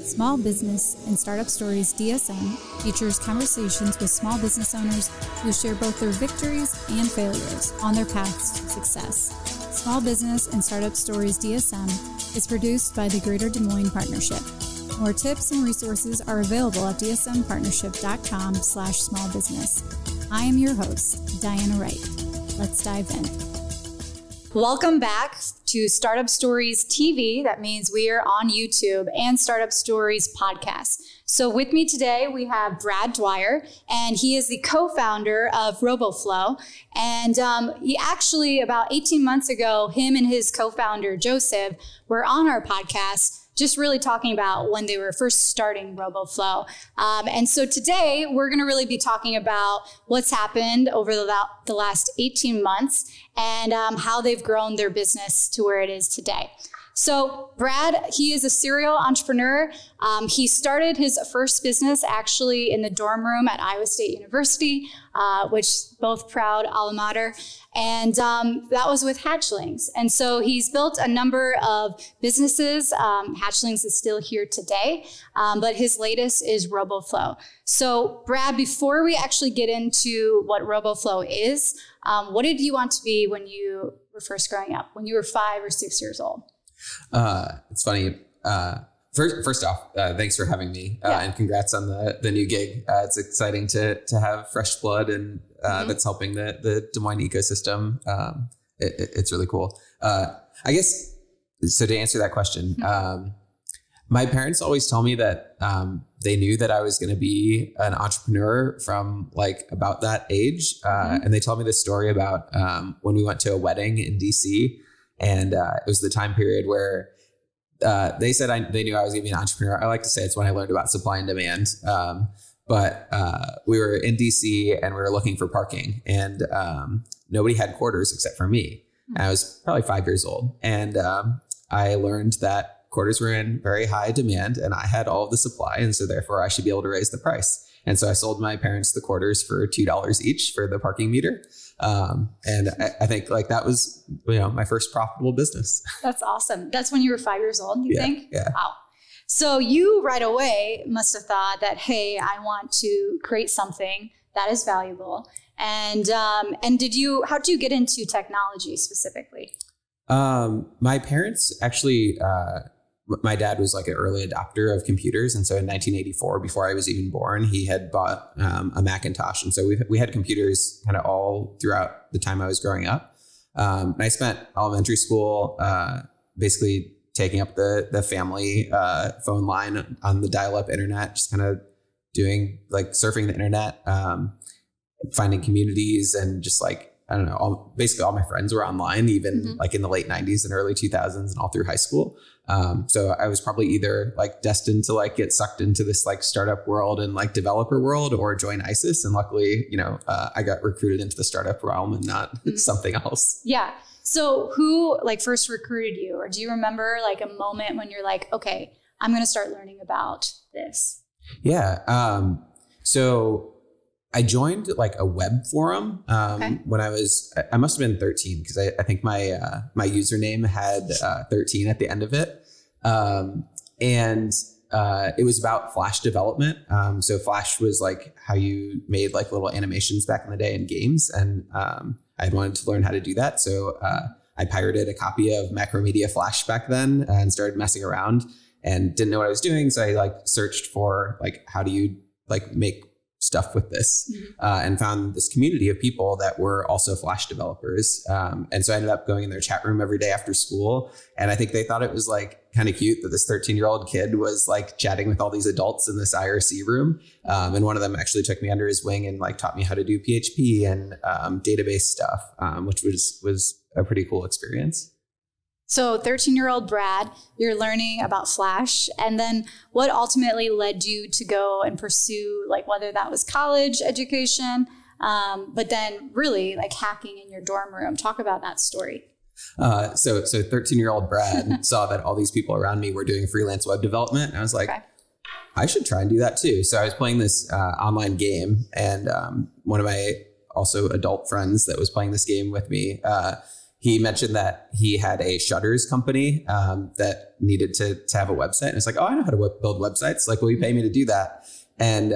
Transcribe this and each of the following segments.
Small Business and Startup Stories DSM features conversations with small business owners who share both their victories and failures on their paths to success. Small Business and Startup Stories DSM is produced by the Greater Des Moines Partnership. More tips and resources are available at dsmpartnership.com/smallbusiness. I am your host, Diana Wright. Let's dive in. Welcome back to Startup Stories TV. That means we are on YouTube, and Startup Stories podcast. So with me today, we have Brad Dwyer, and he is the co-founder of Roboflow. And he actually, about 18 months ago, him and his co-founder, Joseph, were on our podcast, just really talking about when they were first starting Roboflow. And so today we're going to really be talking about what's happened over the last 18 months and how they've grown their business to where it is today. So Brad, he is a serial entrepreneur. He started his first business actually in the dorm room at Iowa State University, which both proud alma mater. And that was with Hatchlings. And so he's built a number of businesses. Hatchlings is still here today, but his latest is Roboflow. So Brad, before we actually get into what Roboflow is, what did you want to be when you were first growing up, when you were 5 or 6 years old? It's funny. First off, thanks for having me, and congrats on the new gig. It's exciting to have fresh blood and that's helping the Des Moines ecosystem. It's really cool. I guess, so to answer that question, my parents always tell me that they knew that I was going to be an entrepreneur from like about that age. And they told me this story about when we went to a wedding in DC. And it was the time period where they said they knew I was going to be an entrepreneur. I like to say it's when I learned about supply and demand. But we were in DC and we were looking for parking, and nobody had quarters except for me. And I was probably 5 years old. And I learned that quarters were in very high demand and I had all of the supply. And so therefore I should be able to raise the price. And so I sold my parents the quarters for $2 each for the parking meter. And I think like that was, my first profitable business. That's awesome. That's when you were 5 years old, you think? Yeah. Wow. So you right away must have thought that, hey, I want to create something that is valuable. And how did you get into technology specifically? My parents actually, my dad was like an early adopter of computers. And so in 1984, before I was even born, he had bought a Macintosh. And so we had computers kind of all throughout the time I was growing up. And I spent elementary school basically taking up the family phone line on the dial-up internet, just kind of doing like surfing the internet, finding communities, and just like, I don't know, basically all my friends were online, even like in the late 90s and early 2000s and all through high school. So I was probably either like destined to like get sucked into this like startup world and like developer world or join ISIS. And luckily, I got recruited into the startup realm and not something else. Yeah. So who like first recruited you, or do you remember like a moment when you're like, okay, I'm going to start learning about this? Yeah. So I joined like a web forum when I must have been 13 because I think my username had 13 at the end of it. And it was about Flash development. So Flash was like how you made like little animations back in the day in games. And I wanted to learn how to do that. So I pirated a copy of Macromedia Flash back then and started messing around and didn't know what I was doing. So I like searched for like, how do you like make stuff with this and found this community of people that were also Flash developers. And so I ended up going in their chat room every day after school. And I think they thought it was like kind of cute that this 13-year-old kid was like chatting with all these adults in this IRC room. And one of them actually took me under his wing and like taught me how to do PHP and database stuff, which was a pretty cool experience. So 13-year-old Brad, you're learning about Flash. And then what ultimately led you to go and pursue, like whether that was college education, but then really like hacking in your dorm room? Talk about that story. So 13-year-old Brad saw that all these people around me were doing freelance web development. And I was like, I should try and do that too. So I was playing this online game, and one of my also adult friends that was playing this game with me, he mentioned that he had a shutters company that needed to have a website. And it's like, oh, I know how to build websites. Like, will you pay me to do that? And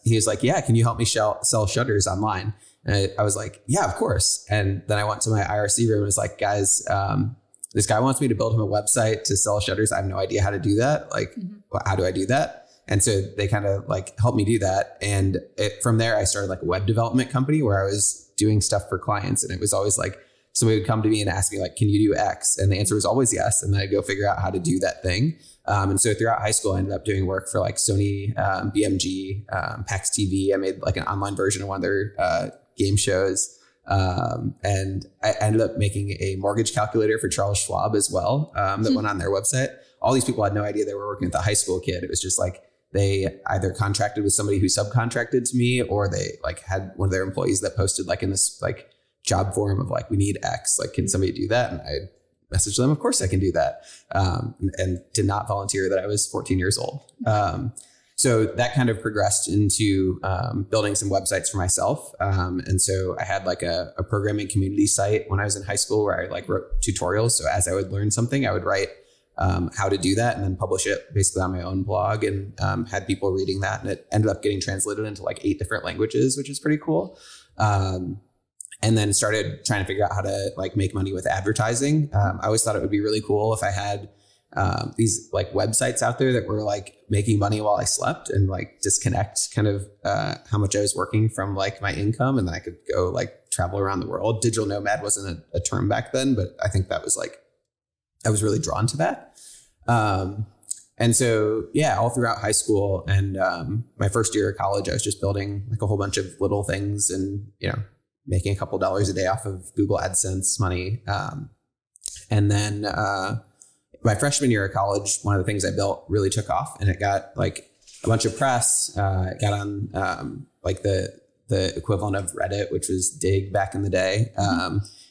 he was like, yeah, can you help me sell shutters online? And I was like, yeah, of course. And then I went to my IRC room and was like, guys, this guy wants me to build him a website to sell shutters. I have no idea how to do that. Like, how do I do that? And so they kind of like helped me do that. And from there, I started like a web development company where I was doing stuff for clients. And it was always like, somebody would come to me and ask me like, can you do X? And the answer was always yes. And then I'd go figure out how to do that thing. And so throughout high school, I ended up doing work for like Sony, BMG, PAX TV. I made like an online version of one of their game shows. And I ended up making a mortgage calculator for Charles Schwab as well, that went on their website. All these people had no idea they were working with a high school kid. It was just like, they either contracted with somebody who subcontracted to me, or they like had one of their employees that posted like in this like job forum of like, we need X, like, can somebody do that? And I messaged them, of course I can do that. And did not volunteer that I was 14 years old. So that kind of progressed into building some websites for myself. And so I had like a programming community site when I was in high school where I like wrote tutorials. So as I would learn something, I would write how to do that and then publish it basically on my own blog, and had people reading that. And it ended up getting translated into like 8 different languages, which is pretty cool. And then started trying to figure out how to like make money with advertising. I always thought it would be really cool if I had these like websites out there that were like making money while I slept, and like disconnect kind of how much I was working from like my income. And then I could go like travel around the world. Digital nomad wasn't a term back then, but I think that was like, I was really drawn to that. And so, yeah, all throughout high school and my first year of college, I was just building like a whole bunch of little things and, you know, making a couple dollars a day off of Google AdSense money. And then my freshman year of college, one of the things I built really took off, and it got like a bunch of press. It got on like the equivalent of Reddit, which was Dig back in the day.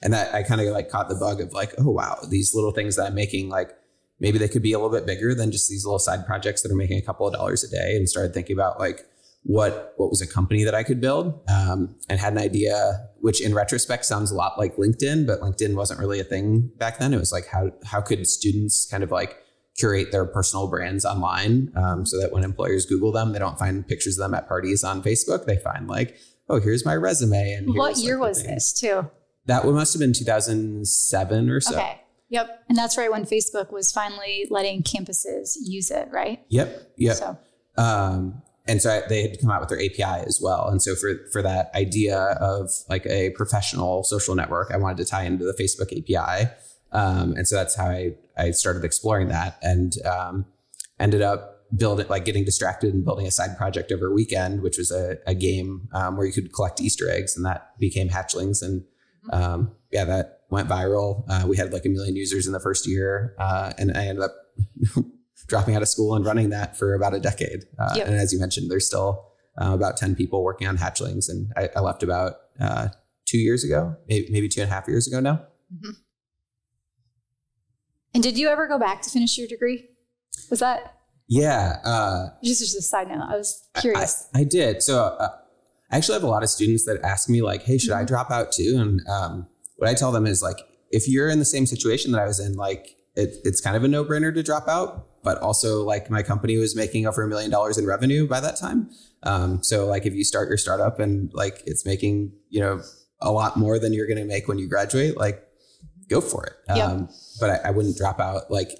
And that I kind of like caught the bug of like, oh, wow, these little things that I'm making, like maybe they could be a little bit bigger than just these little side projects that are making a couple of dollars a day, and started thinking about like, what was a company that I could build, and had an idea, which in retrospect sounds a lot like LinkedIn, but LinkedIn wasn't really a thing back then. It was like, how could students kind of like curate their personal brands online, so that when employers Google them, they don't find pictures of them at parties on Facebook. They find like, oh, here's my resume. And what year was this too? That must have been 2007 or so. Okay. Yep. And that's right when Facebook was finally letting campuses use it, right? Yep. So. And so they had come out with their API as well. And so for that idea of like a professional social network, I wanted to tie into the Facebook API. And so that's how I started exploring that, and ended up getting distracted and building a side project over a weekend, which was a game where you could collect Easter eggs, and that became Hatchlings. And that went viral. We had like 1 million users in the first year. And I ended up dropping out of school and running that for about a decade. And as you mentioned, there's still about 10 people working on Hatchlings. And I left about 2 years ago, maybe 2.5 years ago now. Mm-hmm. And did you ever go back to finish your degree? Was that? Yeah. Just a side note. I was curious. I did. So I actually have a lot of students that ask me like, hey, should I drop out too? And what I tell them is like, if you're in the same situation that I was in, like it's kind of a no-brainer to drop out. But also like my company was making over $1 million in revenue by that time. So like if you start your startup and like it's making, you know, a lot more than you're going to make when you graduate, like go for it. But I wouldn't drop out. Like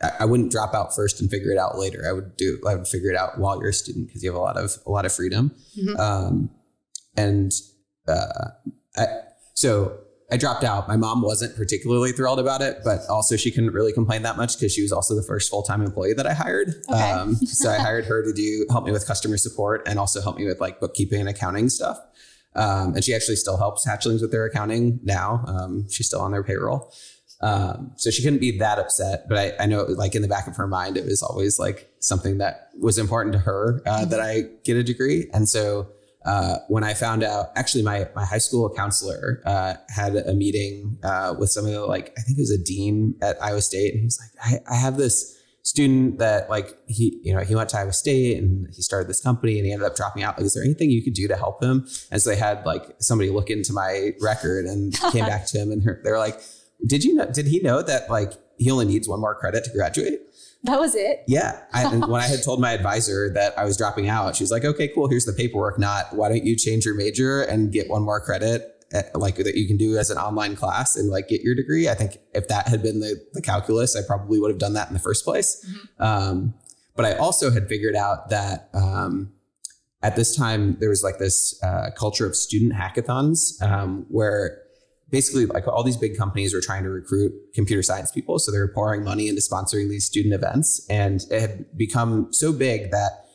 I wouldn't drop out first and figure it out later. I would figure it out while you're a student, because you have a lot of freedom. Mm-hmm. So I dropped out. My mom wasn't particularly thrilled about it, but also she couldn't really complain that much because she was also the first full-time employee that I hired. Okay. So I hired her to help me with customer support and also help me with like bookkeeping and accounting stuff. And she actually still helps Hatchlings with their accounting now. She's still on their payroll. So she couldn't be that upset, but I know like in the back of her mind, it was always like something that was important to her, that I get a degree. And so when I found out, actually my high school counselor had a meeting with some of the, like, I think it was a dean at Iowa State. And he was like, I have this student that like he went to Iowa State and he started this company and he ended up dropping out. Like, is there anything you could do to help him? And so they had like somebody look into my record and came back to him and they were like, did he know that like he only needs one more credit to graduate? That was it? Yeah. And when I had told my advisor that I was dropping out, she was like, okay, cool. Here's the paperwork. Not, why don't you change your major and get one more credit like that you can do as an online class and like get your degree. I think if that had been the calculus, I probably would have done that in the first place. But I also had figured out that at this time, there was like this culture of student hackathons where basically like all these big companies were trying to recruit computer science people. So they were pouring money into sponsoring these student events. And it had become so big that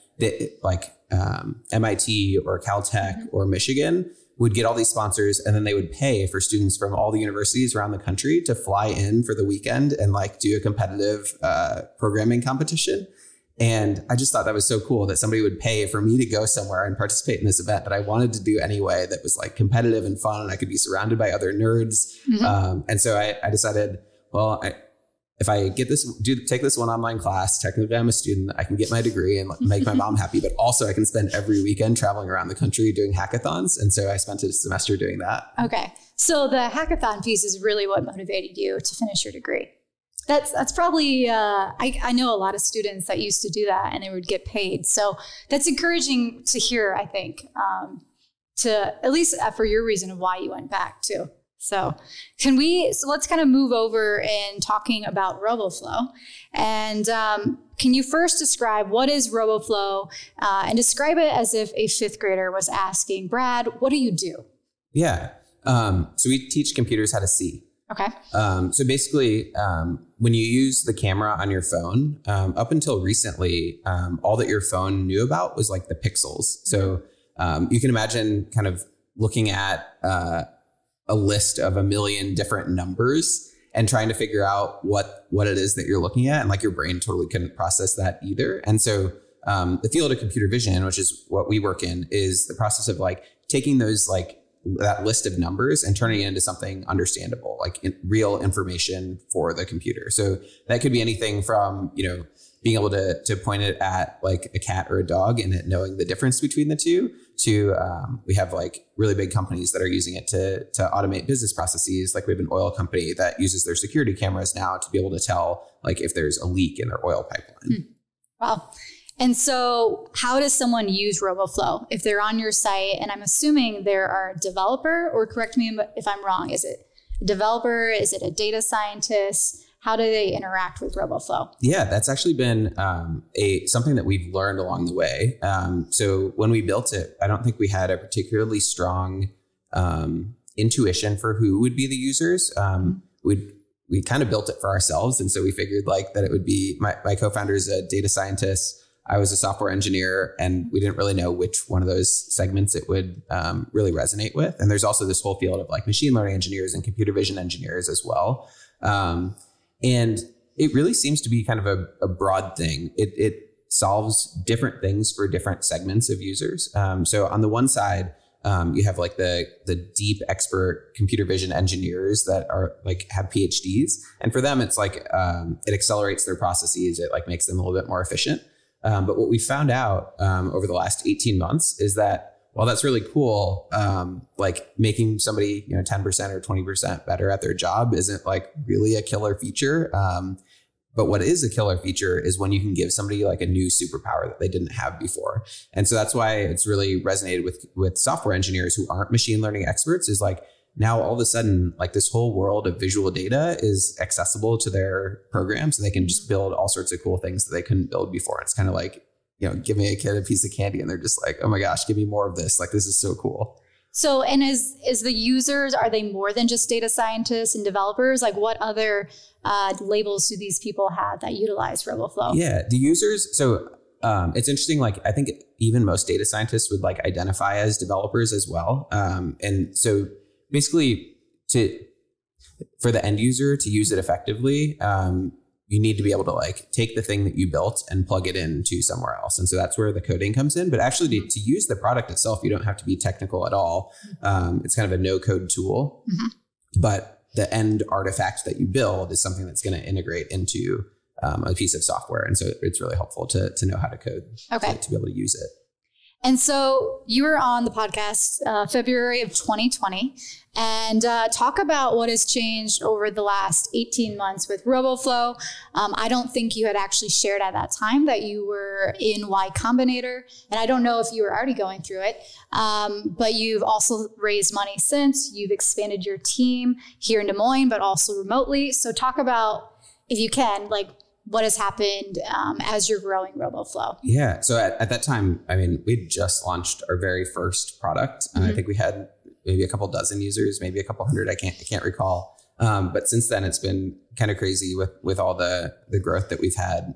MIT or Caltech or Michigan would get all these sponsors, and then they would pay for students from all the universities around the country to fly in for the weekend and like do a competitive programming competition. And I just thought that was so cool that somebody would pay for me to go somewhere and participate in this event that I wanted to do anyway, that was like competitive and fun, and I could be surrounded by other nerds. And so I decided, well, if I take this one online class, technically I'm a student, I can get my degree and make my mom happy, but also I can spend every weekend traveling around the country doing hackathons. And so I spent a semester doing that. Okay. So the hackathon piece is really what motivated you to finish your degree. That's probably, I know a lot of students that used to do that and they would get paid. So that's encouraging to hear, I think, to at least for your reason of why you went back too. So let's kind of move over in talking about Roboflow. And can you first describe what is Roboflow and describe it as if a fifth grader was asking, Brad, what do you do? Yeah. So we teach computers how to see. Okay. So basically, when you use the camera on your phone, up until recently, all that your phone knew about was like the pixels. So you can imagine kind of looking at a list of a million different numbers and trying to figure out what it is that you're looking at. And like your brain totally couldn't process that either. And so the field of computer vision, which is what we work in, is the process of like taking those like that list of numbers and turning it into something understandable, like real information for the computer. So that could be anything from, being able to point it at like a cat or a dog and it knowing the difference between the two, to we have like really big companies that are using it to automate business processes. Like we have an oil company that uses their security cameras now to be able to tell like if there's a leak in their oil pipeline. Wow. And so how does someone use Roboflow if they're on your site? And I'm assuming there are a developer, or correct me if I'm wrong. Is it a developer? Is it a data scientist? How do they interact with Roboflow? Yeah, that's actually been something that we've learned along the way. So when we built it, I don't think we had a particularly strong intuition for who would be the users. We kind of built it for ourselves. And so we figured like that it would be, my co-founder is a data scientist. I was a software engineer, and we didn't really know which one of those segments it would really resonate with. And there's also this whole field of like machine learning engineers and computer vision engineers as well. And it really seems to be kind of a broad thing. It solves different things for different segments of users. So on the one side, you have like the deep expert computer vision engineers that are like have PhDs. And for them, it's like it accelerates their processes. It like makes them a little bit more efficient. But what we found out over the last 18 months is that while that's really cool, like making somebody 10% or 20% better at their job isn't like really a killer feature. But what is a killer feature is when you can give somebody like a new superpower that they didn't have before. And so that's why it's really resonated with software engineers who aren't machine learning experts, is like now all of a sudden, like this whole world of visual data is accessible to their programs, and they can just build all sorts of cool things that they couldn't build before. It's kind of like, giving a kid a piece of candy and they're just like, oh my gosh, give me more of this. Like, this is so cool. So, and is the users, are they more than just data scientists and developers? Like what other labels do these people have that utilize Roboflow? Yeah, the users. So it's interesting. Like I think even most data scientists would like identify as developers as well. And so basically for the end user to use it effectively, you need to be able to like take the thing that you built and plug it into somewhere else. And so that's where the coding comes in. But actually to use the product itself, you don't have to be technical at all. It's kind of a no code tool, but the end artifact that you build is something that's going to integrate into a piece of software. And so it's really helpful to know how to code to be able to use it. And so you were on the podcast February of 2020 and talk about what has changed over the last 18 months with Roboflow. I don't think you had actually shared at that time that you were in Y Combinator. And I don't know if you were already going through it, but you've also raised money since. You've expanded your team here in Des Moines, but also remotely. So talk about, if you can, like, what has happened as you're growing Roboflow? Yeah. So at that time, I mean, we'd just launched our very first product. I think we had maybe a couple dozen users, maybe a couple hundred. I can't recall. But since then, it's been kind of crazy with all the growth that we've had.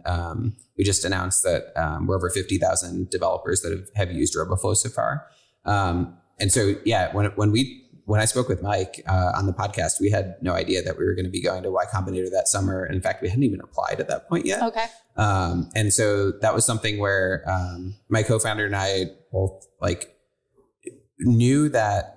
We just announced that we're over 50,000 developers that have used Roboflow so far. And so, yeah, when I spoke with Mike on the podcast, we had no idea that we were going to be going to Y Combinator that summer. In fact, we hadn't even applied at that point yet. Okay. And so that was something where my co-founder and I both like knew that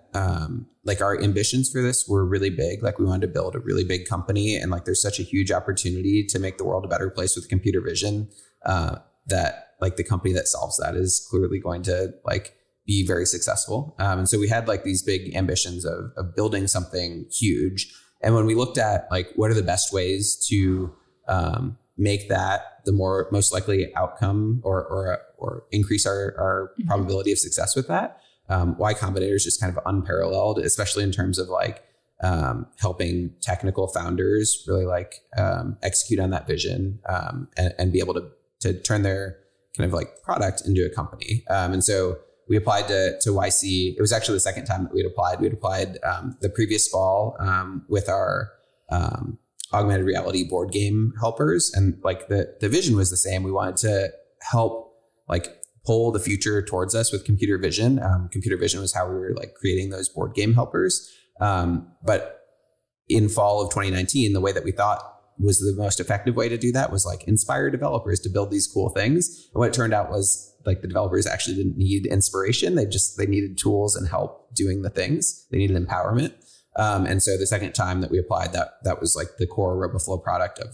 like our ambitions for this were really big. Like we wanted to build a really big company, and like there's such a huge opportunity to make the world a better place with computer vision that like the company that solves that is clearly going to like be very successful. And so we had like these big ambitions of building something huge. And when we looked at like, what are the best ways to make that the most likely outcome or increase our probability of success with that, Y Combinator is just kind of unparalleled, especially in terms of like helping technical founders really like execute on that vision and be able to turn their kind of like product into a company. And so we applied to YC. It was actually the second time that we'd applied. We'd applied the previous fall with our augmented reality board game helpers. And like the vision was the same. We wanted to help like pull the future towards us with computer vision. Computer vision was how we were like creating those board game helpers. But in fall of 2019, the way that we thought was the most effective way to do that was like inspire developers to build these cool things. And what it turned out was like the developers actually didn't need inspiration. They needed tools and help doing the things. They needed empowerment. And so the second time that we applied, that was like the core Roboflow product of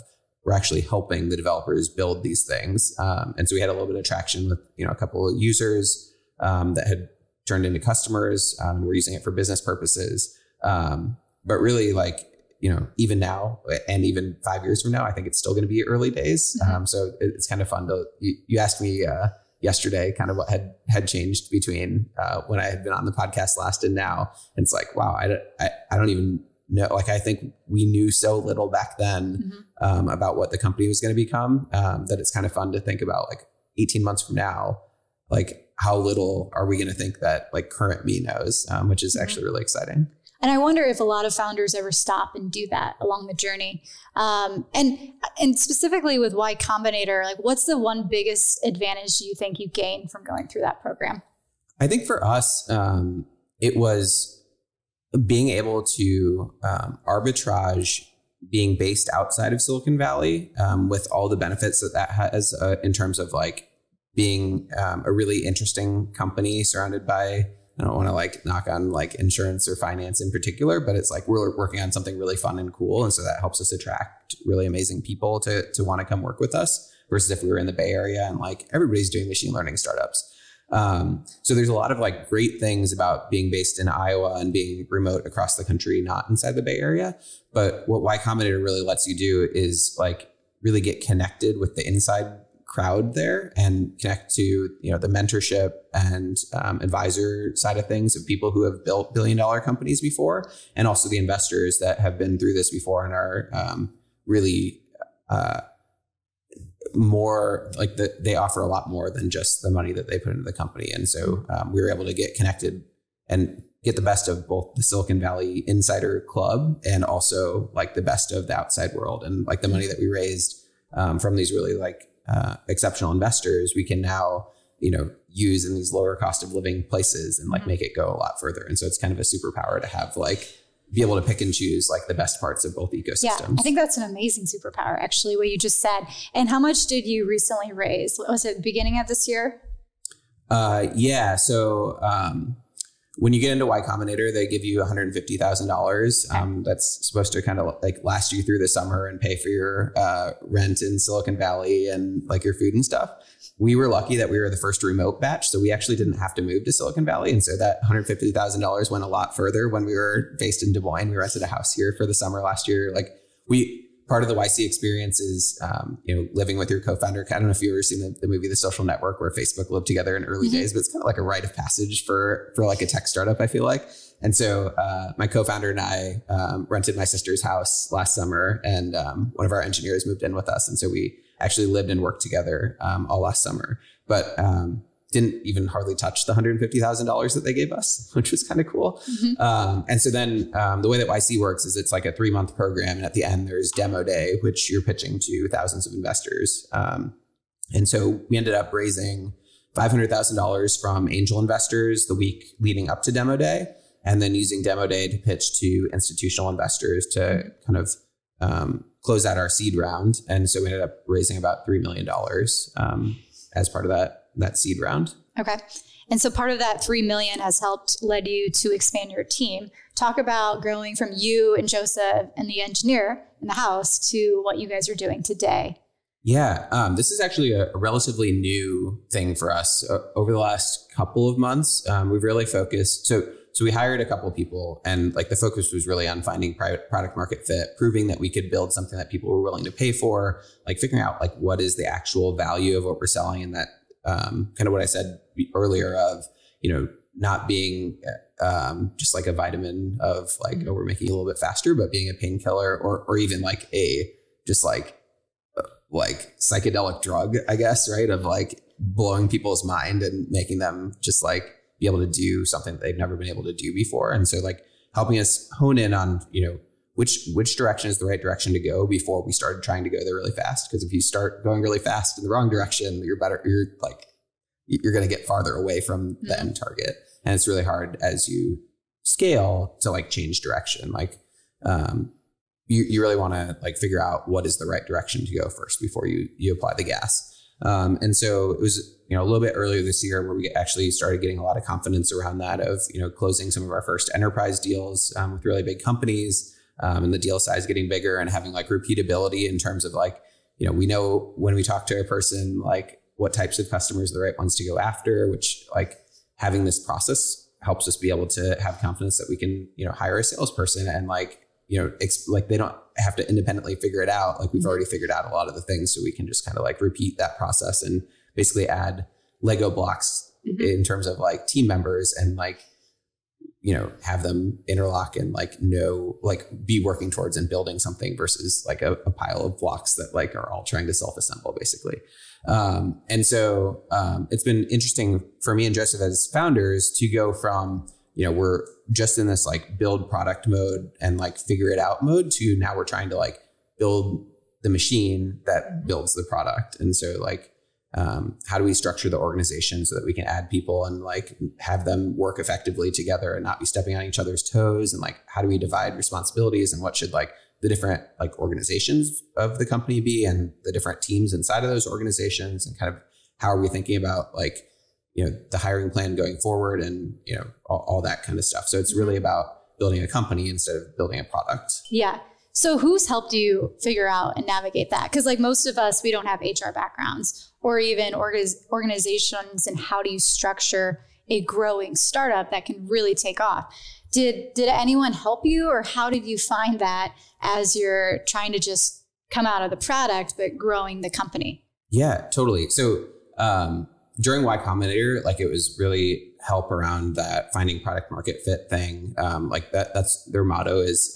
we're actually helping the developers build these things. And so we had a little bit of traction with, a couple of users that had turned into customers. We're using it for business purposes. But really like, even now and even 5 years from now, I think it's still going to be early days. So it's kind of fun you asked me yesterday kind of what had changed between when I had been on the podcast last and now. And it's like, wow, I don't even know. Like, I think we knew so little back then about what the company was going to become that it's kind of fun to think about like 18 months from now, like how little are we going to think that like current me knows, which is actually really exciting. And I wonder if a lot of founders ever stop and do that along the journey. And specifically with Y Combinator, like what's the one biggest advantage you think you gained from going through that program? I think for us, it was being able to arbitrage being based outside of Silicon Valley with all the benefits that has in terms of like being a really interesting company surrounded by, I don't want to like knock on like insurance or finance in particular, but it's like we're working on something really fun and cool. And so that helps us attract really amazing people to want to come work with us versus if we were in the Bay Area and like everybody's doing machine learning startups. So there's a lot of like great things about being based in Iowa and being remote across the country, not inside the Bay Area. But what Y Combinator really lets you do is like really get connected with the inside crowd there and connect to, the mentorship and advisor side of things of people who have built billion-dollar companies before, and also the investors that have been through this before and are really more like they offer a lot more than just the money that they put into the company. And so we were able to get connected and get the best of both the Silicon Valley insider club and also like the best of the outside world. And like the money that we raised from these really like exceptional investors, we can now, use in these lower cost of living places and like make it go a lot further. And so it's kind of a superpower to have like be able to pick and choose like the best parts of both ecosystems. Yeah, I think that's an amazing superpower, actually, what you just said. And how much did you recently raise? Was it the beginning of this year? Yeah. So when you get into Y Combinator, they give you $150,000. That's supposed to kind of like last you through the summer and pay for your rent in Silicon Valley and like your food and stuff. We were lucky that we were the first remote batch, so we actually didn't have to move to Silicon Valley. And so that $150,000 went a lot further when we were based in Des Moines. We rented a house here for the summer last year. Like part of the YC experience is, living with your co-founder. I don't know if you've ever seen the movie The Social Network, where Facebook lived together in early days, but it's kind of like a rite of passage for like a tech startup, I feel like. And so my co-founder and I rented my sister's house last summer, and one of our engineers moved in with us. And so we actually lived and worked together all last summer, but didn't even hardly touch the $150,000 that they gave us, which was kind of cool. And so then the way that YC works is it's like a 3-month program. And at the end, there's demo day, which you're pitching to thousands of investors. And so we ended up raising $500,000 from angel investors the week leading up to demo day, and then using demo day to pitch to institutional investors to kind of close out our seed round. And so we ended up raising about $3 million as part of that seed round. Okay. And so part of that 3 million has led you to expand your team. Talk about growing from you and Joseph and the engineer in the house to what you guys are doing today. Yeah. This is actually a relatively new thing for us. Over the last couple of months, we've really focused. So we hired a couple of people, and like the focus was really on finding product market fit, proving that we could build something that people were willing to pay for, like figuring out like what is the actual value of what we're selling. And that kind of what I said earlier of, not being just like a vitamin of like, oh, we're making it a little bit faster, but being a painkiller or even like just like psychedelic drug, I guess, right? Of like blowing people's mind and making them just like be able to do something that they've never been able to do before. And so like helping us hone in on, which direction is the right direction to go before we started trying to go there really fast. Because if you start going really fast in the wrong direction, you're going to get farther away from the end target. And it's really hard as you scale to like change direction. Like, you really want to like figure out what is the right direction to go first before you apply the gas. And so it was, a little bit earlier this year where we actually started getting a lot of confidence around that of, closing some of our first enterprise deals with really big companies, and the deal size getting bigger and having like repeatability in terms of like, we know when we talk to a person, like what types of customers are the right ones to go after, which like having this process helps us be able to have confidence that we can, hire a salesperson and like, like they don't have to independently figure it out. Like we've already figured out a lot of the things, so we can just kind of like repeat that process and basically add Lego blocks in terms of like team members and like, have them interlock and like be working towards and building something versus like a pile of blocks that like are all trying to self-assemble basically. And so it's been interesting for me and Joseph as founders to go from, we're just in this like build product mode and like figure it out mode to now we're trying to like build the machine that builds the product. And so like, how do we structure the organization so that we can add people and like have them work effectively together and not be stepping on each other's toes? And like, how do we divide responsibilities and what should like the different like organizations of the company be and the different teams inside of those organizations, and kind of how are we thinking about like, the hiring plan going forward and, all that kind of stuff. So it's really about building a company instead of building a product. Yeah. So who's helped you figure out and navigate that? Because like most of us, we don't have HR backgrounds or even organizations, and how do you structure a growing startup that can really take off? Did anyone help you, or how did you find that as you're trying to just come out of the product, but growing the company? Yeah, totally. So during Y Combinator, like it was really help around that finding product market fit thing. Like that's their motto is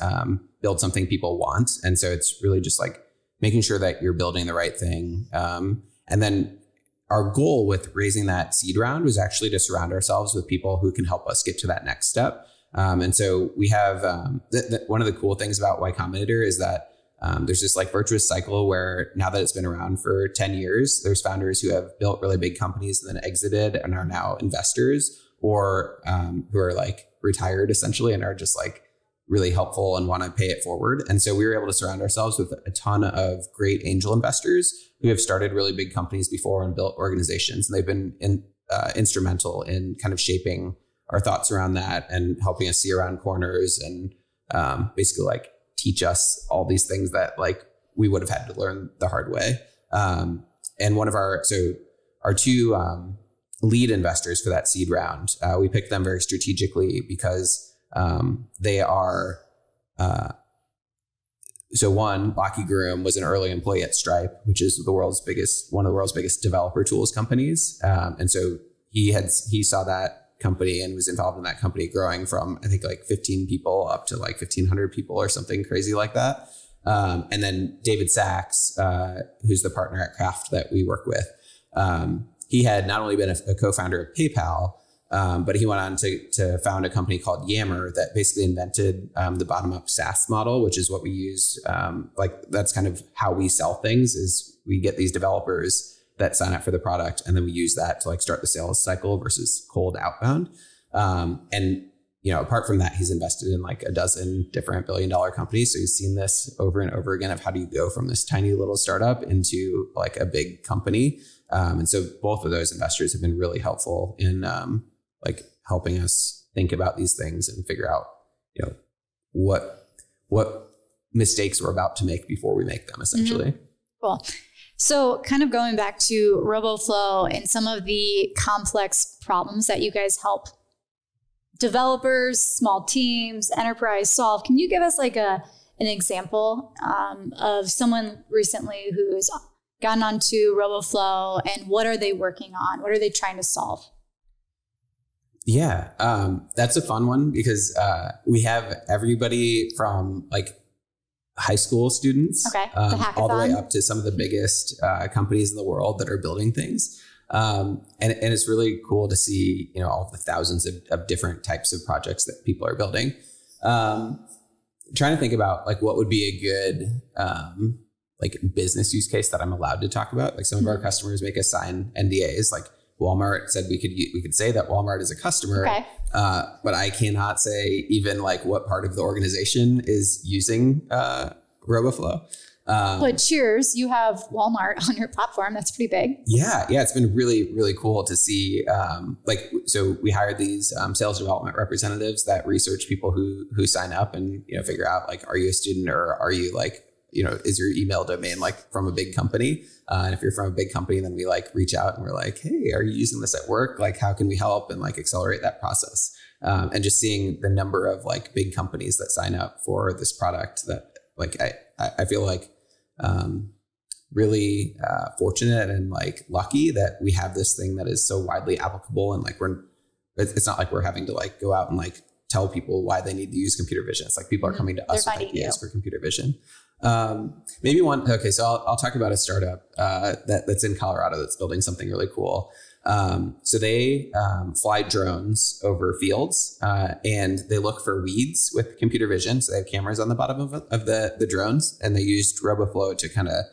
build something people want. And so it's really just like making sure that you're building the right thing. And then our goal with raising that seed round was actually to surround ourselves with people who can help us get to that next step. And so we have one of the cool things about Y Combinator is that there's this like virtuous cycle where now that it's been around for 10 years, there's founders who have built really big companies and then exited and are now investors, or who are like retired essentially and are just like really helpful and want to pay it forward. And so we were able to surround ourselves with a ton of great angel investors who have started really big companies before and built organizations. And they've been instrumental in kind of shaping our thoughts around that and helping us see around corners and basically like teach us all these things that like we would have had to learn the hard way. And one of our two lead investors for that seed round, we picked them very strategically because they are, so one, Lockie Groom was an early employee at Stripe, which is one of the world's biggest developer tools companies. And so he saw that company and was involved in that company growing from, I think like 15 people up to like 1,500 people or something crazy like that. And then David Sachs, who's the partner at Kraft that we work with, he had not only been a co-founder of PayPal, but he went on to found a company called Yammer that basically invented the bottom-up SaaS model, which is what we use. Like that's kind of how we sell things is we get these developers that sign up for the product, and then we use that to like start the sales cycle versus cold outbound. And apart from that, he's invested in like a dozen different billion-dollar companies. So he's seen this over and over again of how do you go from this tiny little startup into like a big company. And so both of those investors have been really helpful in like helping us think about these things and figure out, what mistakes we're about to make before we make them, essentially. Mm-hmm. Cool. So kind of going back to Roboflow and some of the complex problems that you guys help developers, small teams, enterprise solve. Can you give us like an example of someone recently who's gotten onto Roboflow and what are they working on? What are they trying to solve? Yeah, that's a fun one because we have everybody from like high school students all the way up to some of the biggest companies in the world that are building things. And it's really cool to see, all of the thousands of different types of projects that people are building. Trying to think about like what would be a good like business use case that I'm allowed to talk about. Like some of our customers make us sign NDAs. Like Walmart said we could say that Walmart is a customer, but I cannot say even like what part of the organization is using Roboflow. But cheers, you have Walmart on your platform. That's pretty big. Yeah. It's been really, really cool to see. So we hired these sales development representatives that research people who sign up and, figure out like, are you a student or are you like, is your email domain like from a big company? And if you're from a big company, then we like reach out and we're like, hey, are you using this at work? Like, how can we help and like accelerate that process? And just seeing the number of like big companies that sign up for this product that like, I feel like really fortunate and like lucky that we have this thing that is so widely applicable. And like, it's not like we're having to like go out and like tell people why they need to use computer vision. It's like people are coming to us with ideas for computer vision. Maybe one. Okay. So I'll talk about a startup, that's in Colorado that's building something really cool. So they, fly drones over fields, and they look for weeds with computer vision. So they have cameras on the bottom of the drones, and they used Roboflow to kind of,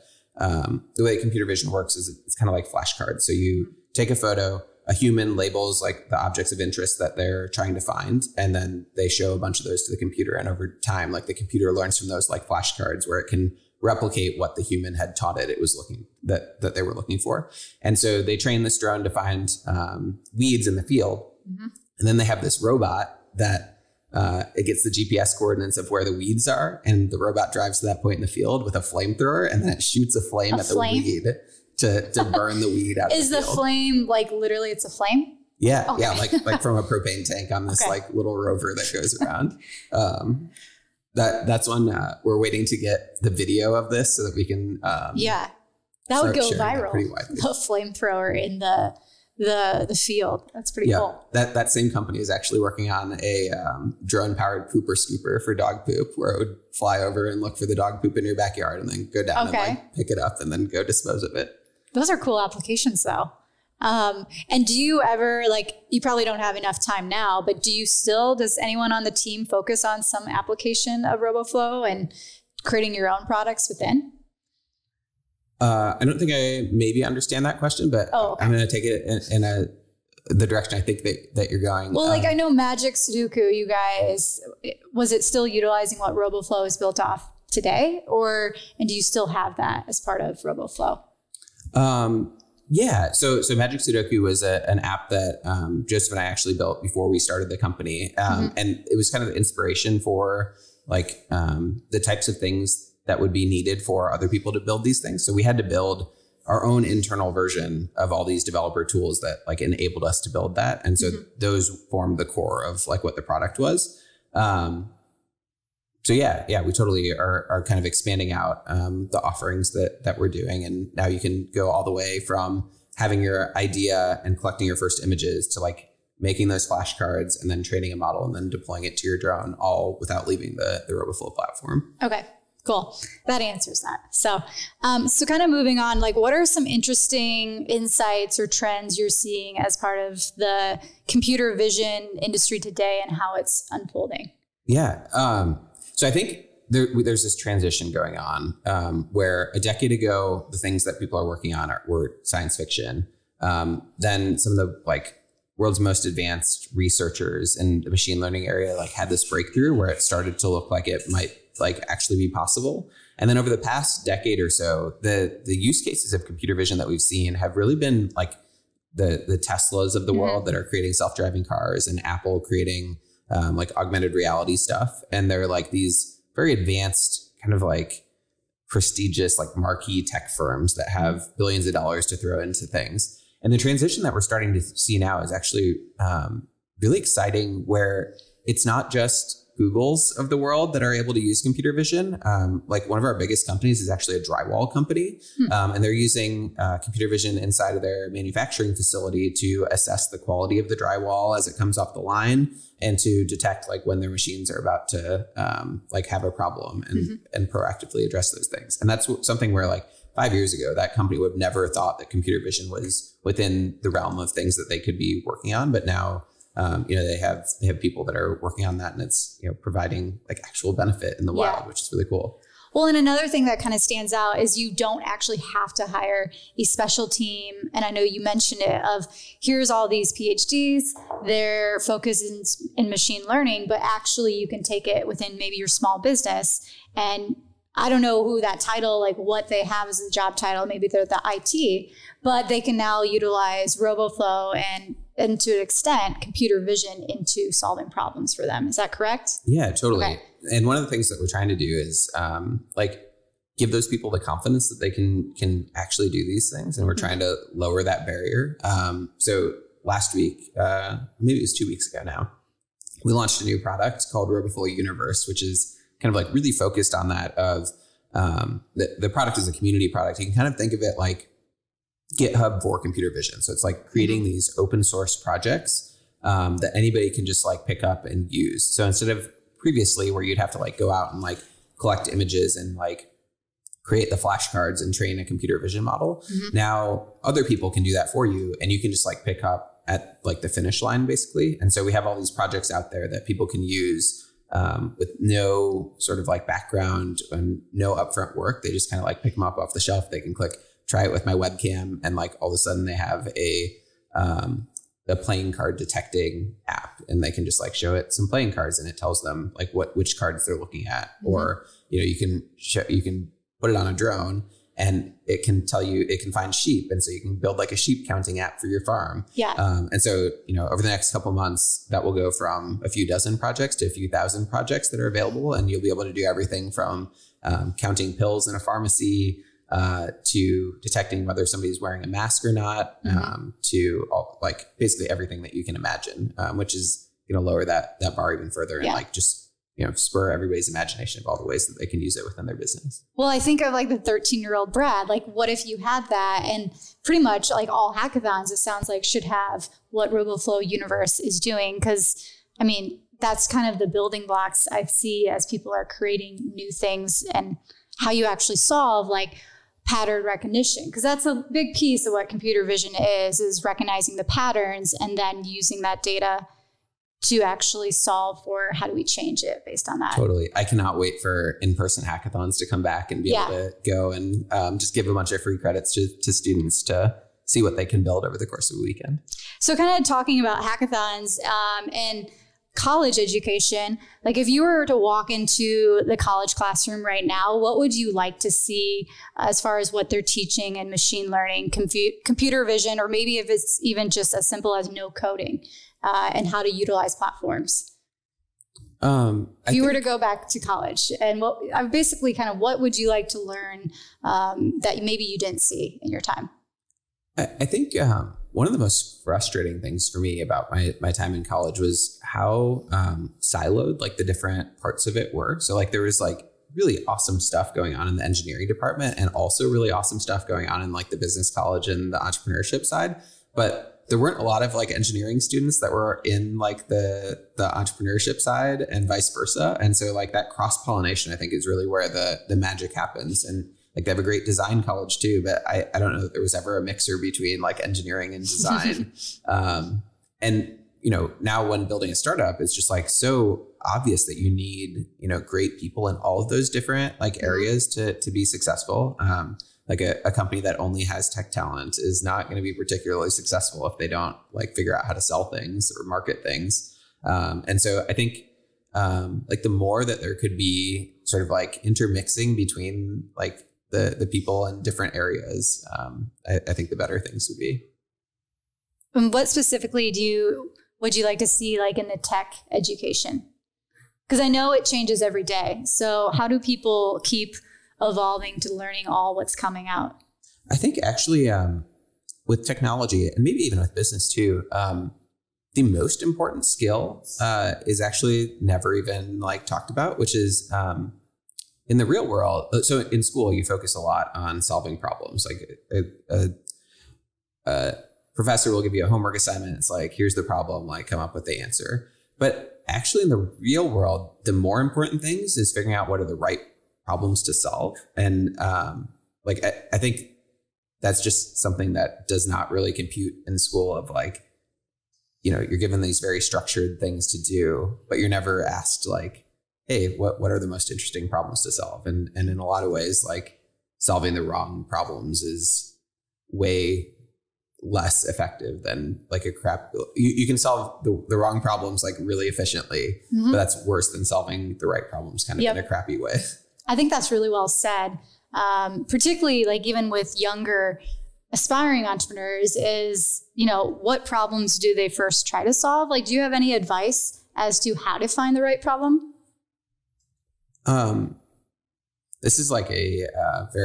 the way computer vision works is it's kind of like flashcards. So you take a photo, a human labels like the objects of interest that they're trying to find, and then they show a bunch of those to the computer. And over time, like the computer learns from those like flashcards where it can replicate what the human had taught it was looking that they were looking for. And so they train this drone to find weeds in the field. Mm-hmm. And then they have this robot that it gets the GPS coordinates of where the weeds are. And the robot drives to that point in the field with a flamethrower, and then it shoots a flame at the weed to burn the weed out. Is the flame like literally it's a flame? Yeah. Okay. Yeah. Like from a propane tank on this like little rover that goes around. That's one we're waiting to get the video of this so that we can. That would go viral. The flamethrower in the field. That's pretty cool. That same company is actually working on a drone powered pooper scooper for dog poop, where it would fly over and look for the dog poop in your backyard and then go down and like pick it up and then go dispose of it. Those are cool applications though. And do you ever you probably don't have enough time now, but does anyone on the team focus on some application of Roboflow and creating your own products within? I don't think I maybe understand that question, but I'm going to take it in the direction I think that you're going. Well, I know Magic Sudoku, you guys, was it still utilizing what Roboflow is built off today, and do you still have that as part of Roboflow? Yeah. So Magic Sudoku was an app that Joseph and I actually built before we started the company. And it was kind of the inspiration for like the types of things that would be needed for other people to build these things. So we had to build our own internal version of all these developer tools that like enabled us to build that. And so those formed the core of like what the product was. So yeah, we totally are kind of expanding out the offerings that we're doing. And now you can go all the way from having your idea and collecting your first images to like making those flashcards and then training a model and then deploying it to your drone, all without leaving the Roboflow platform. Okay. Cool. That answers that. So, so kind of moving on, like what are some interesting insights or trends you're seeing as part of the computer vision industry today and how it's unfolding? Yeah. So I think there's this transition going on where a decade ago, the things that people are working on were science fiction. Then some of the like world's most advanced researchers in the machine learning area like had this breakthrough where it started to look like it might like actually be possible. And then over the past decade or so, the use cases of computer vision that we've seen have really been like the Teslas of the world that are creating self-driving cars, and Apple creating like augmented reality stuff. And they're like these very advanced kind of like prestigious, like marquee tech firms that have billions of dollars to throw into things. And the transition that we're starting to see now is actually really exciting, where it's not just Googles of the world that are able to use computer vision. Like one of our biggest companies is actually a drywall company. And they're using computer vision inside of their manufacturing facility to assess the quality of the drywall as it comes off the line and to detect like when their machines are about to like have a problem and proactively address those things. And that's something where like 5 years ago, that company would have never thought that computer vision was within the realm of things that they could be working on. But now, they have people that are working on that, and it's, providing like actual benefit in the wild, which is really cool. Well, and another thing that kind of stands out is you don't actually have to hire a special team. And I know you mentioned it of here's all these PhDs, their focus is in machine learning, but actually you can take it within maybe your small business. And I don't know who that title, like what they have as a job title, maybe they're the IT, but they can now utilize Roboflow and to an extent, computer vision into solving problems for them. Is that correct? Yeah, totally. Okay. And one of the things that we're trying to do is like give those people the confidence that they can actually do these things. And we're trying to lower that barrier. So last week, maybe it was 2 weeks ago now, we launched a new product called Roboflow Universe, which is kind of like really focused on that of the product is a community product. You can kind of think of it like GitHub for computer vision. So it's like creating these open source projects that anybody can just like pick up and use. So instead of previously where you'd have to like go out and like collect images and like create the flashcards and train a computer vision model, now other people can do that for you, and you can just like pick up at like the finish line basically. And so we have all these projects out there that people can use with no sort of like background and no upfront work. They just kind of like pick them up off the shelf. They can click, try it with my webcam, and like all of a sudden they have a playing card detecting app, and they can just like show it some playing cards, and it tells them like which cards they're looking at. Or you can put it on a drone, and it can tell you, it can find sheep, and so you can build like a sheep counting app for your farm. And so over the next couple of months, that will go from a few dozen projects to a few thousand projects that are available, and you'll be able to do everything from counting pills in a pharmacy to detecting whether somebody's wearing a mask or not, to all, like basically everything that you can imagine, which is going to lower that bar even further and like just, spur everybody's imagination of all the ways that they can use it within their business. Well, I think of like the 13-year-old Brad, like what if you had that? And pretty much like all hackathons, it sounds like should have what Roboflow Universe is doing. Cause I mean, that's kind of the building blocks I see as people are creating new things and how you actually solve like pattern recognition. Because that's a big piece of what computer vision is recognizing the patterns and then using that data to actually solve for how do we change it based on that. Totally. I cannot wait for in-person hackathons to come back and be able to go and just give a bunch of free credits to students to see what they can build over the course of a weekend. So kind of talking about hackathons and college education, like if you were to walk into the college classroom right now, what would you like to see as far as what they're teaching in machine learning, computer vision, or maybe if it's even just as simple as no coding and how to utilize platforms? If you were to go back to college, and basically kind of what would you like to learn that maybe you didn't see in your time? I think one of the most frustrating things for me about my time in college was how siloed like the different parts of it were. So like there was like really awesome stuff going on in the engineering department and also really awesome stuff going on in like the business college and the entrepreneurship side. But there weren't a lot of like engineering students that were in like the entrepreneurship side and vice versa. And so like that cross-pollination, I think, is really where the magic happens. And like they have a great design college too, but I don't know that there was ever a mixer between like engineering and design. And, you know, now when building a startup, it's just like so obvious that you need, you know, great people in all of those different like areas to be successful. Like a company that only has tech talent is not going to be particularly successful if they don't like figure out how to sell things or market things. And so I think like the more that there could be sort of like intermixing between like the people in different areas, I think the better things would be. And what specifically would you like to see like in the tech education? Because I know it changes every day. So how do people keep evolving to learning all what's coming out? I think actually with technology and maybe even with business too, the most important skill is actually never even like talked about, which is in the real world. So in school, you focus a lot on solving problems. Like a professor will give you a homework assignment. It's like, here's the problem, like come up with the answer. But actually in the real world, the more important things is figuring out what are the right problems to solve. And like, I think that's just something that does not really compute in school of like, you know, you're given these very structured things to do, but you're never asked like, hey, what are the most interesting problems to solve? And in a lot of ways, like solving the wrong problems is way less effective than like you can solve the wrong problems like really efficiently, but that's worse than solving the right problems kind of in a crappy way. I think that's really well said. Particularly like even with younger aspiring entrepreneurs is, you know, what problems do they first try to solve? Like, do you have any advice as to how to find the right problem? This is like are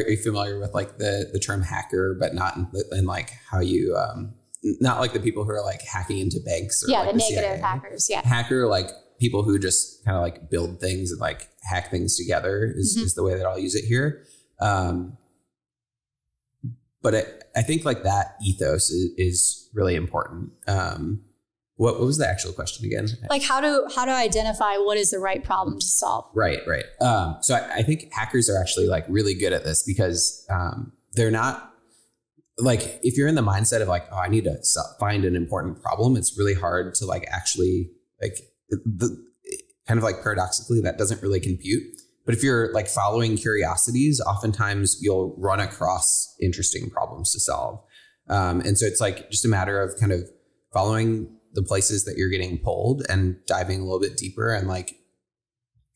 you familiar with like the term hacker, but not in like how you, not like the people who are like hacking into banks or like the negative CIA. Hackers. Yeah. Hacker, like people who just kind of like build things and like hack things together is the way that I'll use it here. But I think like that ethos is really important. What was the actual question again? Like how to identify what is the right problem to solve? Right. So I think hackers are actually like really good at this because they're not like, if you're in the mindset of like, oh, I need to find an important problem, it's really hard to like actually like kind of like paradoxically that doesn't really compute. But if you're like following curiosities, oftentimes you'll run across interesting problems to solve. And so it's like just a matter of kind of following the places that you're getting pulled and diving a little bit deeper and like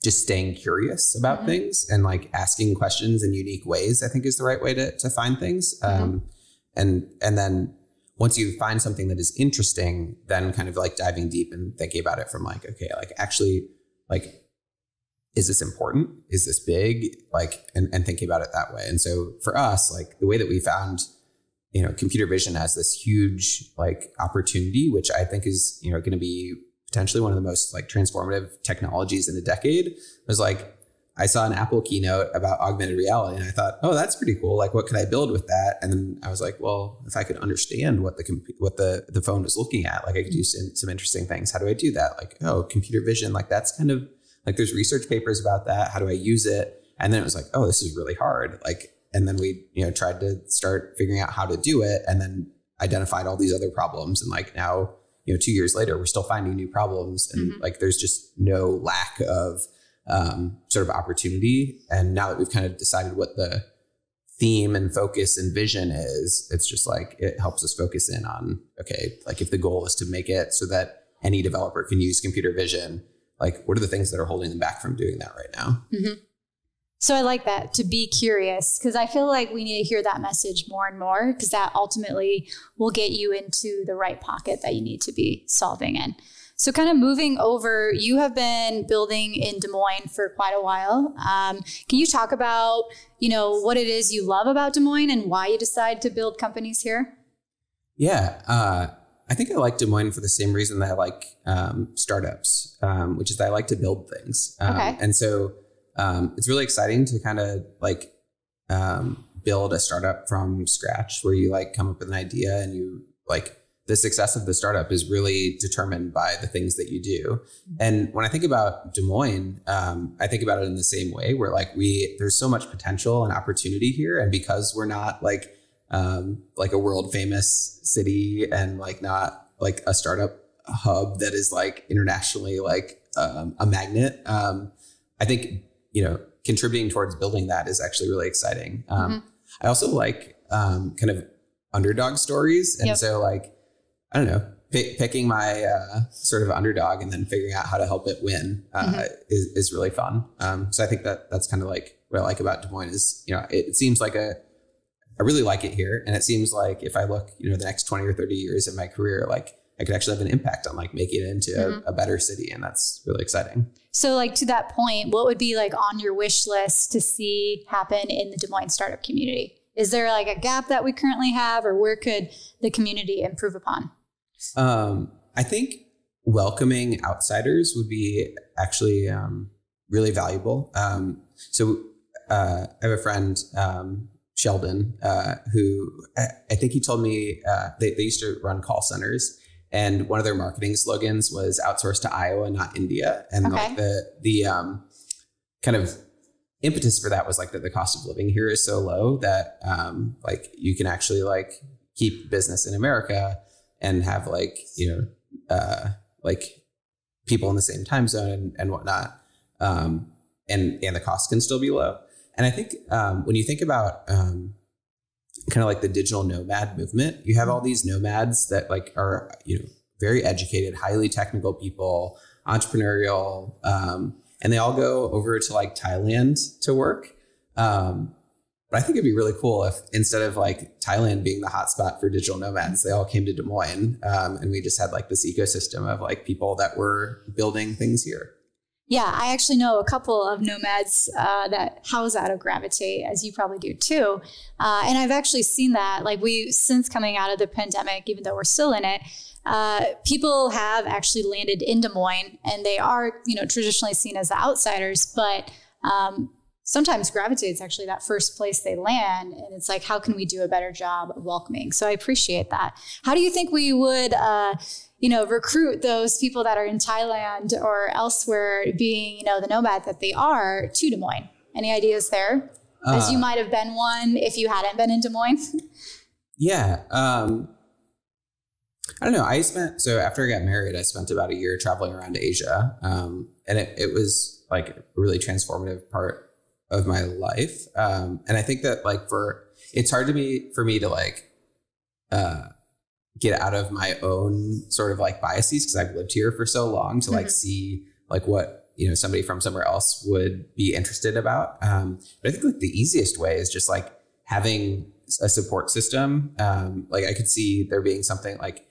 just staying curious about things and like asking questions in unique ways, I think is the right way to find things. And then once you find something that is interesting, then kind of like diving deep and thinking about it from like, okay, like actually like, is this important? Is this big? Like, and thinking about it that way. And so for us, like the way that we found, you know, computer vision as this huge like opportunity, which I think is, you know, going to be potentially one of the most like transformative technologies in a decade, was like, I saw an Apple keynote about augmented reality and I thought, oh, that's pretty cool. Like, what could I build with that? And then I was like, well, if I could understand what the phone was looking at, like I could do some interesting things. How do I do that? Like, oh, computer vision, like that's kind of like there's research papers about that. How do I use it? And then it was like, oh, this is really hard. Like, and then we, you know, tried to start figuring out how to do it and then identified all these other problems. And like now, you know, 2 years later, we're still finding new problems and like, there's just no lack of sort of opportunity. And now that we've kind of decided what the theme and focus and vision is, it's just like, it helps us focus in on, okay, like if the goal is to make it so that any developer can use computer vision, like what are the things that are holding them back from doing that right now? Mm-hmm. So I like that, to be curious, because I feel like we need to hear that message more and more, because that ultimately will get you into the right pocket that you need to be solving in. So kind of moving over, you have been building in Des Moines for quite a while. Can you talk about, what it is you love about Des Moines and why you decide to build companies here? Yeah, I think I like Des Moines for the same reason that I like startups, which is that I like to build things. Okay. And so it's really exciting to kind of like build a startup from scratch, where you like come up with an idea and you like, the success of the startup is really determined by the things that you do. And when I think about Des Moines, I think about it in the same way, where like there's so much potential and opportunity here. And because we're not like a world famous city and like not like a startup hub that is like internationally like a magnet, I think, contributing towards building that is actually really exciting. I also like kind of underdog stories. And so like, I don't know, picking my sort of underdog and then figuring out how to help it win is really fun. So I think that's kind of like what I like about Des Moines is, it seems like I really like it here. And it seems like if I look, the next 20 or 30 years of my career, like I could actually have an impact on like making it into a better city. And that's really exciting. So like to that point, what would be like on your wish list to see happen in the Des Moines startup community? Is there like a gap that we currently have, or where could the community improve upon? I think welcoming outsiders would be actually really valuable. So I have a friend, Sheldon, who I think he told me they used to run call centers, and one of their marketing slogans was "Outsource to Iowa, not India." And like the kind of impetus for that was like that the cost of living here is so low that like you can actually like keep business in America and have like, like people in the same time zone and whatnot. And the cost can still be low. And I think when you think about kind of like the digital nomad movement, you have all these nomads that like are, very educated, highly technical people, entrepreneurial, and they all go over to like Thailand to work. But I think it'd be really cool if instead of like Thailand being the hotspot for digital nomads, they all came to Des Moines, and we just had like this ecosystem of like people that were building things here. Yeah, I actually know a couple of nomads that house out of Gravitate, as you probably do too. And I've actually seen that, like since coming out of the pandemic, even though we're still in it, people have actually landed in Des Moines, and they are, traditionally seen as the outsiders, but sometimes Gravitate is actually that first place they land. And it's like, how can we do a better job of welcoming? So I appreciate that. How do you think we would, recruit those people that are in Thailand or elsewhere being, the nomad that they are, to Des Moines? Any ideas there? As you might have been one if you hadn't been in Des Moines? Yeah. I don't know. So after I got married, I spent about a year traveling around Asia. And it was like a really transformative part of my life. And I think that like it's hard for me to like, get out of my own sort of like biases, because I've lived here for so long, to like see like what, somebody from somewhere else would be interested about. But I think like the easiest way is just like having a support system. Like I could see there being something like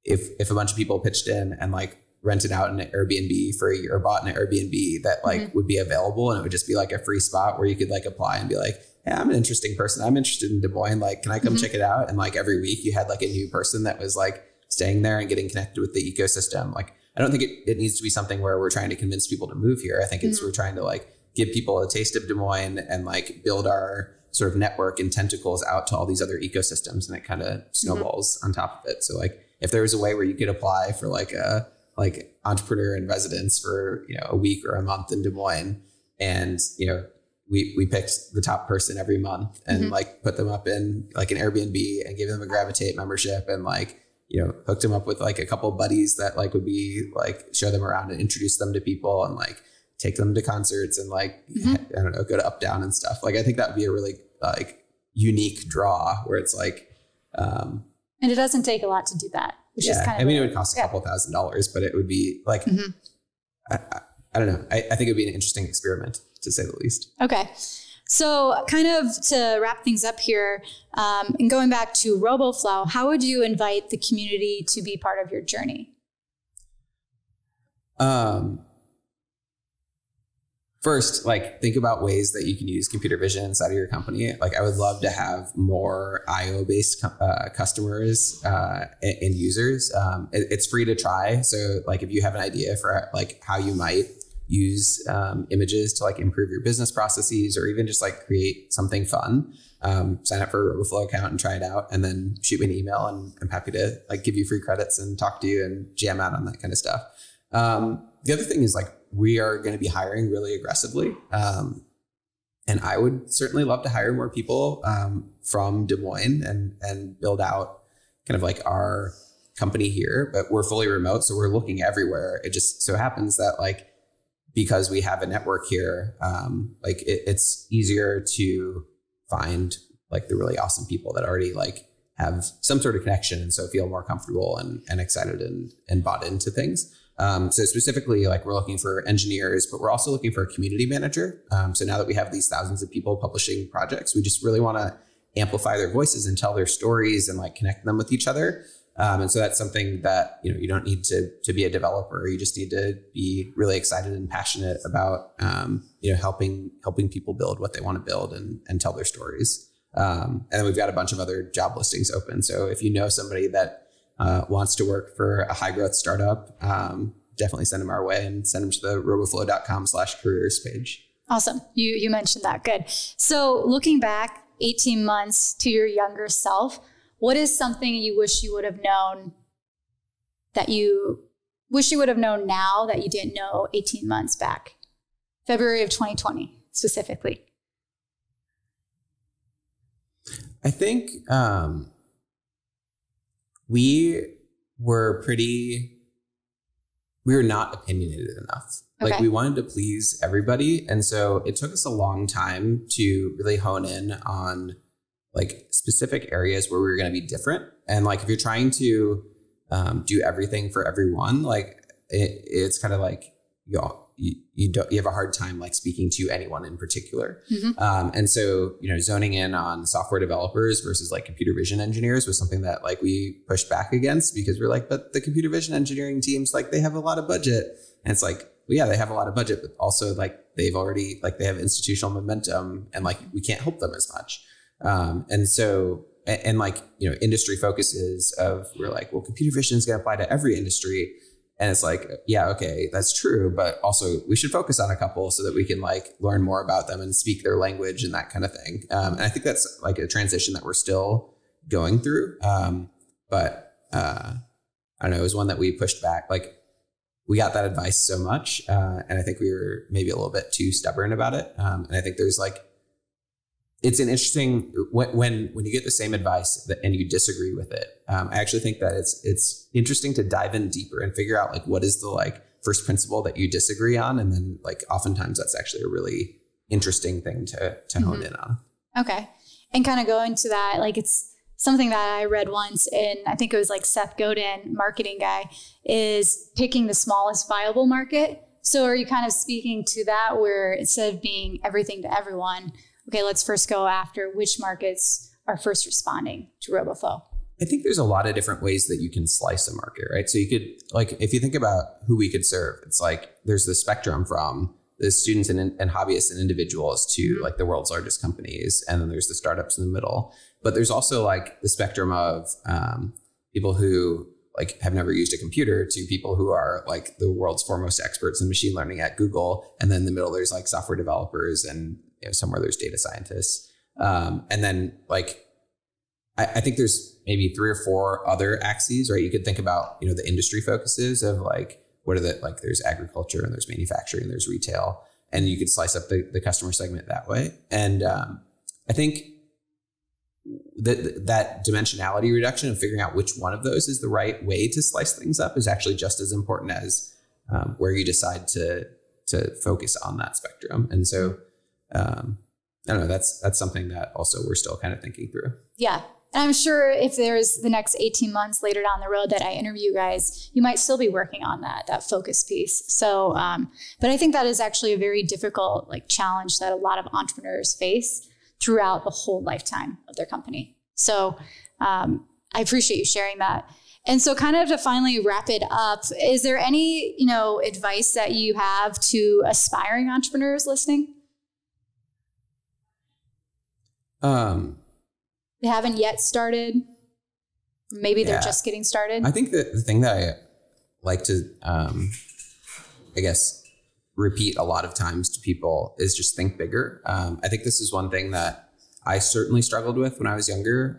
if a bunch of people pitched in and like rented out an Airbnb for a year, or bought an Airbnb that like would be available, and it would just be like a free spot where you could like apply and be like, hey, I'm an interesting person. I'm interested in Des Moines. Like, can I come check it out? And like every week you had like a new person that was like staying there and getting connected with the ecosystem. Like, I don't think it needs to be something where we're trying to convince people to move here. I think we're trying to like give people a taste of Des Moines and like build our sort of network and tentacles out to all these other ecosystems, and it kind of snowballs on top of it. So like if there was a way where you could apply for like a entrepreneur in residence for, a week or a month in Des Moines, and, we picked the top person every month and like put them up in like an Airbnb and gave them a Gravitate membership, and like, hooked them up with like a couple of buddies that like would be like show them around and introduce them to people and like take them to concerts and like, I don't know, go to Up Down and stuff. Like, I think that would be a really like unique draw where it's like, and it doesn't take a lot to do that, which is kind of, it would cost a couple $1,000s, but it would be like, I don't know. I think it'd be an interesting experiment to say the least. Okay. So kind of to wrap things up here, and going back to Roboflow, how would you invite the community to be part of your journey? First, like think about ways that you can use computer vision inside of your company. Like I would love to have more IO based customers and users. It's free to try. So like if you have an idea for like how you might use images to like improve your business processes or even just like create something fun, sign up for a Roboflow account and try it out, and then shoot me an email, and I'm happy to like give you free credits and talk to you and jam out on that kind of stuff. The other thing is like we are going to be hiring really aggressively. And I would certainly love to hire more people from Des Moines and build out kind of like our company here, but we're fully remote. So we're looking everywhere. It just so happens that like, because we have a network here, like it's easier to find like the really awesome people that already like have some sort of connection. And so feel more comfortable and excited and bought into things. So specifically, like we're looking for engineers, but we're also looking for a community manager. So now that we have these thousands of people publishing projects, we just really want to amplify their voices and tell their stories and like connect them with each other. And so that's something that, you know, you don't need to be a developer. You just need to be really excited and passionate about, you know, helping people build what they want to build and tell their stories. And then we've got a bunch of other job listings open. So if you know somebody that wants to work for a high growth startup, definitely send them our way and send them to the roboflow.com/careers page. Awesome. You mentioned that. Good. So looking back 18 months to your younger self, what is something you wish you would have known that you wish you would have known now that you didn't know 18 months back? February of 2020 specifically. I think we were not opinionated enough. Okay. Like we wanted to please everybody. And so it took us a long time to really hone in on like specific areas where we were going to be different. And like, if you're trying to do everything for everyone, like it's kind of like, you have a hard time like speaking to anyone in particular. Mm-hmm. And so, you know, zoning in on software developers versus like computer vision engineers was something that like we pushed back against, because we're like, but the computer vision engineering teams, like they have a lot of budget. And it's like, well, yeah, they have a lot of budget, but also like they've already, like they have institutional momentum and like we can't help them as much. And so, and like, you know, industry focuses of, we're like, well, computer vision is going to apply to every industry. And it's like, yeah, okay, that's true. But also we should focus on a couple so that we can like learn more about them and speak their language and that kind of thing. And I think that's like a transition that we're still going through. But I don't know, it was one that we pushed back. Like we got that advice so much. And I think we were maybe a little bit too stubborn about it. And I think there's like, it's an interesting, when you get the same advice and you disagree with it, I actually think that it's interesting to dive in deeper and figure out like, what is the like first principle that you disagree on? And then like, oftentimes that's actually a really interesting thing to hone in on. Okay. And kind of going to that, like it's something that I read once in, I think it was like Seth Godin, marketing guy, is picking the smallest viable market. So are you kind of speaking to that, where instead of being everything to everyone, okay, let's first go after which markets are first responding to Roboflow? I think there's a lot of different ways that you can slice a market, right? So you could, like, if you think about who we could serve, it's like there's the spectrum from the students and hobbyists and individuals to like the world's largest companies. And then there's the startups in the middle. But there's also like the spectrum of people who like have never used a computer to people who are like the world's foremost experts in machine learning at Google. And then in the middle, there's like software developers and somewhere there's data scientists. And then like, I think there's maybe 3 or 4 other axes, right? You could think about, you know, the industry focuses of like, what are the, like there's agriculture and there's manufacturing, and there's retail, and you could slice up the customer segment that way. And I think that dimensionality reduction of figuring out which one of those is the right way to slice things up is actually just as important as where you decide to focus on that spectrum. And so, I don't know, that's something that also we're still kind of thinking through. Yeah. And I'm sure if there's the next 18 months later down the road that I interview you guys, you might still be working on that focus piece. So, but I think that is actually a very difficult challenge that a lot of entrepreneurs face throughout the whole lifetime of their company. So I appreciate you sharing that. And so kind of to finally wrap it up, is there any, advice that you have to aspiring entrepreneurs listening? They haven't yet started. Maybe they're just getting started. I think that the thing that I like to, I guess, repeat a lot of times to people is just think bigger. I think this is one thing that I certainly struggled with when I was younger.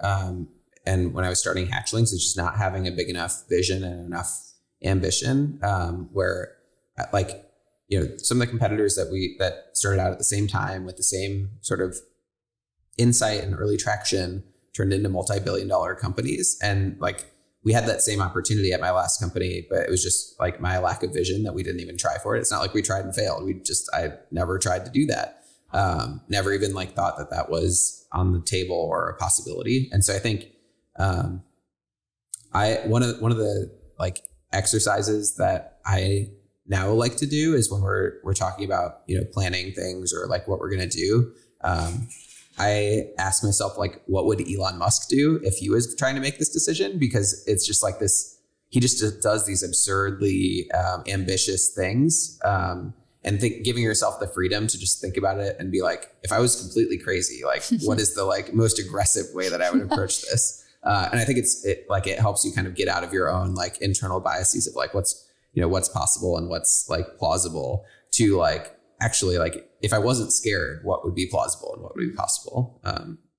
And when I was starting Hatchlings, it's just not having a big enough vision and enough ambition, where some of the competitors that started out at the same time with the same sort of insight and early traction turned into multi-billion-dollar companies. And we had that same opportunity at my last company, but it was just my lack of vision that we didn't even try for it. It's not like we tried and failed. I never tried to do that. Never even thought that was on the table or a possibility. And so I think, one of the exercises that I now like to do is when we're talking about, planning things or what we're going to do. I ask myself, what would Elon Musk do if he was trying to make this decision? Because it's just this, he just does these absurdly ambitious things. And giving yourself the freedom to just think about it and be if I was completely crazy, what is the most aggressive way that I would approach this? And I think it helps you kind of get out of your own internal biases of what's possible and what's plausible to actually if I wasn't scared, what would be plausible and what would be possible?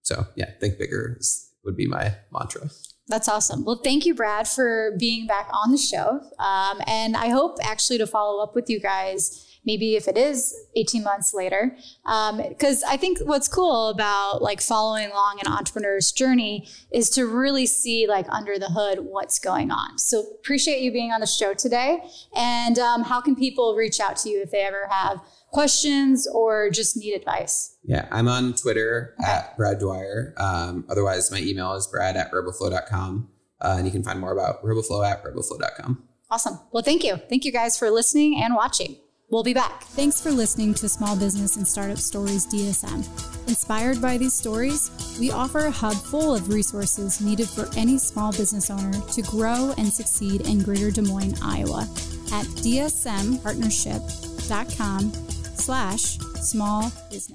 So yeah, think bigger would be my mantra. That's awesome. Well, thank you, Brad, for being back on the show. And I hope actually to follow up with you guys, maybe if it is 18 months later, because I think what's cool about following along an entrepreneur's journey is to really see under the hood what's going on. So appreciate you being on the show today. And how can people reach out to you if they ever have questions or just need advice? Yeah, I'm on Twitter at Brad Dwyer. Otherwise, my email is brad@roboflow.com. And you can find more about Roboflow at roboflow.com. Awesome. Well, thank you. Thank you guys for listening and watching. We'll be back. Thanks for listening to Small Business and Startup Stories DSM. Inspired by these stories, we offer a hub full of resources needed for any small business owner to grow and succeed in Greater Des Moines, Iowa at dsmpartnership.com/smallbusiness.